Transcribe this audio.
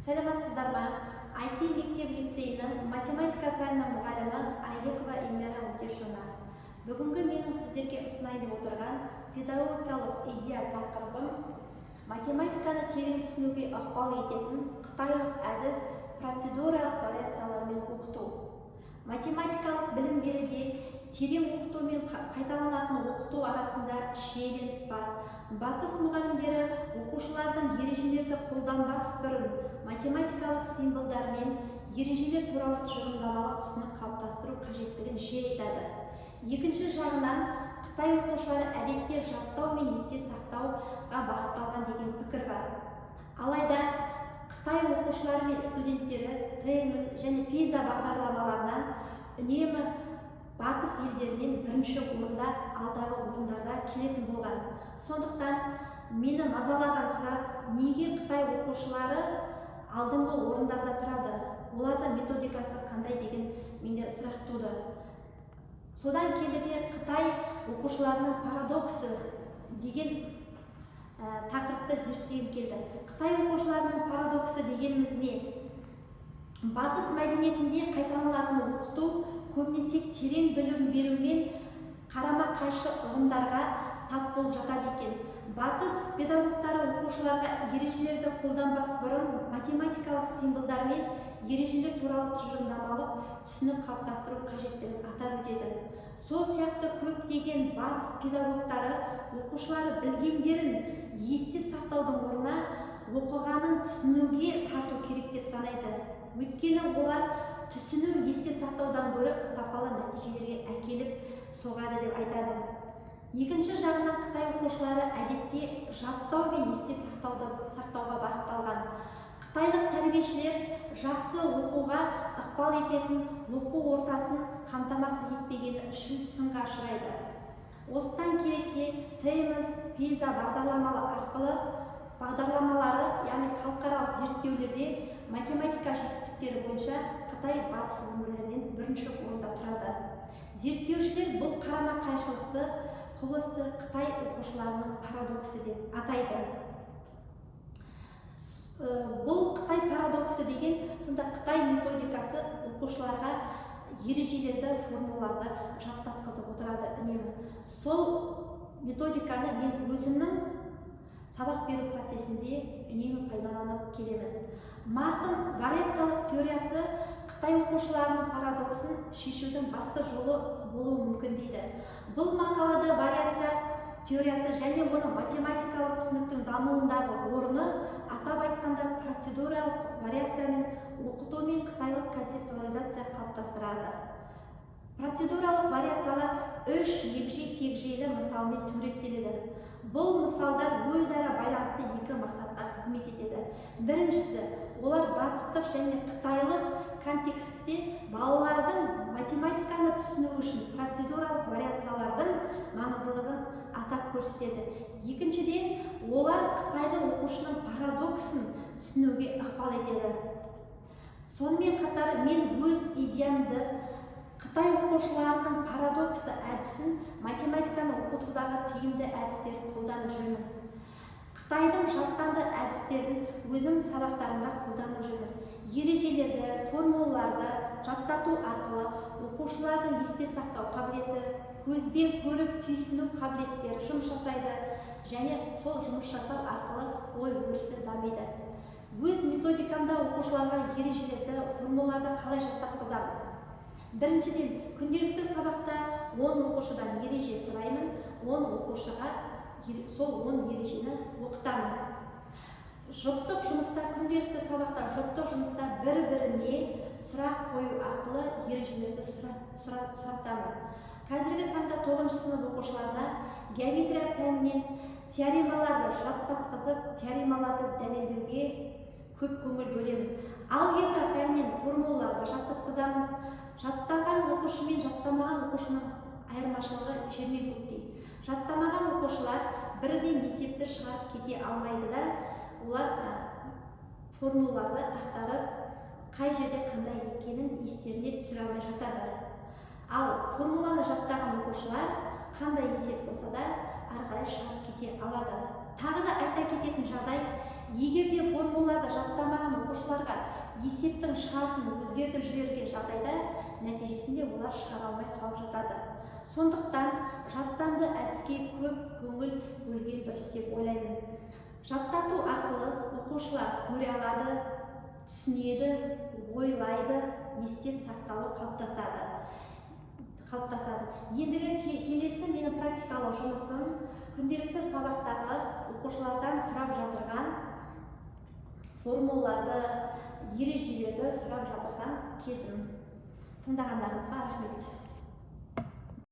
Саламатсыздар ма? IT мектеп-лицейінің математика пәнінің мұғалімі Айлекова Эльмира Өтешова. Бүгінгі менің сіздерге ұсынайын деп отырған педагогикалық идея тақырыбым математиканы терең түсінуге ықпал ететін қытайлық әдіс процедуралық вариациялармен оқыту. Математикалық білім беруде терең оқыту мен қайталанатын оқыту арасында шиеленіс бар. Батыс мұғалімдері оқушылардың ережелерді қолданбас бұрын математикалық символдар мен ережелер туралы тұжырымдамалық түсінік қалыптастыру қажеттігін жиі айтады. Екінші жағынан, Қытай оқушылары әдетте жаттау мен есте сақтауға бағытталған деген пікір бар. Алайда Қытай оқушылары мен студенттері ТМС және PISA бағдарламаларынан үнемі батыс елдерінен бірінші орында, алдағы орындарда келетін болған. Сондықтан мені мазалаған сұрақ, неге Қытай оқушылары алдыңғы орындарда тұрады? Олардың методикасы қандай деген менде сұрақ туды. Содан келді де Қытай оқушыларының парадоксы деген тақырыпты зерттеген келді. Қытай оқушыларының парадоксы дегеніміз не? Батыс мәдениетінде қайталанатын оқыту көбінесе терең білім берумен қарама-қайшы ұғымдарға тап болып жатады екен. Батыс педагогтары оқушыларға ережелерді қолданбас бұрын математикалық символдар мен ережелер туралы тұжырымдамалық түсінік қалыптастыру қажеттігін атап өтеді. Сол сияқты көптеген батыс педагогтары оқушылары білгендерін есте сақтаудың орнына оқығанын түсінуге тарту керек деп санайды. Өйткені олар түсіну есте сақтаудан гөрі сапалы нәтижелерге әкеліп соғады деп айтады. Екінші жағынан, Қытай оқушылары әдетте жаттау мен есте сақтауға бағытталған. Қытайлық тәрбиешілер жақсы оқуға ықпал ететін оқу ортасын қамтамасыз етпегені үшін сынға ұшырайды. Осыдан керекте ТМС, PISA бағдарламалары, яғни халықаралық зерттеулерде математика жетістіктері бойынша Қытай батыс өңірлерінен бірінші орында тұрады. Зерттеушілер бұл қарама-қайшылықты құбылысты Қытай оқушыларының парадоксы деп атайды. Бұл Қытай парадоксы деген, сонда Қытай методикасы оқушыларға ережелерді, формулаларды жаттатқызып отырады үнемі. Сол методиканы мен өзімнің сабақ беру процесінде үнемі пайдаланып келемін. Мартын вариациялық теориясы Қытай оқушыларының парадоксын шешудің басты жолы болуы мүмкін дейді. Бұл мақалада вариация теориясы және оның математикалық түсініктің дамуындағы орны, атап айтқанда процедуралық вариациямен оқыту мен қытайлық концептуализация қалыптастырады. Процедуралық вариациялар үш егжей-тегжейлі мысалмен суреттеледі. Бұл мысалдар өзара байланысты екі мақсатқа қызмет етеді. Біріншісі, олар батыстық және қытайлық контекстте балалардың математиканы түсіну үшін процедуралық вариациялардың маңыздылығын атап көрсетеді. Екіншіден, олар Қытайдың оқушының парадоксын түсінуге ықпал етеді. Сонымен қатар мен өз идеямды Қытай оқушыларының парадоксы әдісін математиканы оқытудағы тиімді әдістерін қолданып жүрмін. Қытайдың жаттанды әдістерін өзім сабақтарымда қолданып жүрмін. Ережелерді, формулаларды жаттату арқылы оқушылардың есте сақтау қабілеті, көзбен көріп түйсіну қабілеттері жұмыс жасайды және сол жұмыс жасау арқылы ой өрісі дамиды. Өз методикамда оқушыларға ережелерді, формулаларды қалай жаттатқызамын? Біріншіден, күнделікті сабақта 10 оқушыдан ереже сұраймын, 10 оқушыға сол 10 ережені оқытамын. Жұптық жұмыста, күнделікті сабақта жұптық жұмыста бір-біріне сұрақ қою арқылы ережелерді сұратамын. Қазіргі таңда 9-шы сынып оқушыларына геометрия пәнінен теоремаларды жаттатқызып, теоремаларды дәлелдеуге көп көңіл бөлемін. Алгебра пәнінен формулаларды жаттатқызамын. Жаттаған оқушы мен жаттамаған оқушының айырмашылығы жер мен көктей. Жаттамаған оқушылар бірден есепті шығарып кете алмайды да, олар формулаларды ақтарып, қай жерде қандай екенін естеріне түсіре алмай жатады. Ал формуланы жаттаған оқушылар қандай есеп болса да ары қарай шығарып кете алады. Тағы да айта кететін жағдай, егер де формулаларды жаттамаған оқушылар есептің шартын өзгертіп жіберген жағдайда нәтижесінде олар шығара алмай қалып жатады. Сондықтан жаттанды әдіске көп көңіл бөлген дұрыс деп ойлаймын. Жаттату арқылы оқушылар көре алады, түсінеді, ойлайды, есте сақтауы қалыптасады. Ендігі келесі менің практикалық жұмысым күнделікті сабақтағы оқушылардан сұрап жатырған формулаларды, ережелерді сұрап жатырған кезім. Тыңдағандарыңызға рахмет.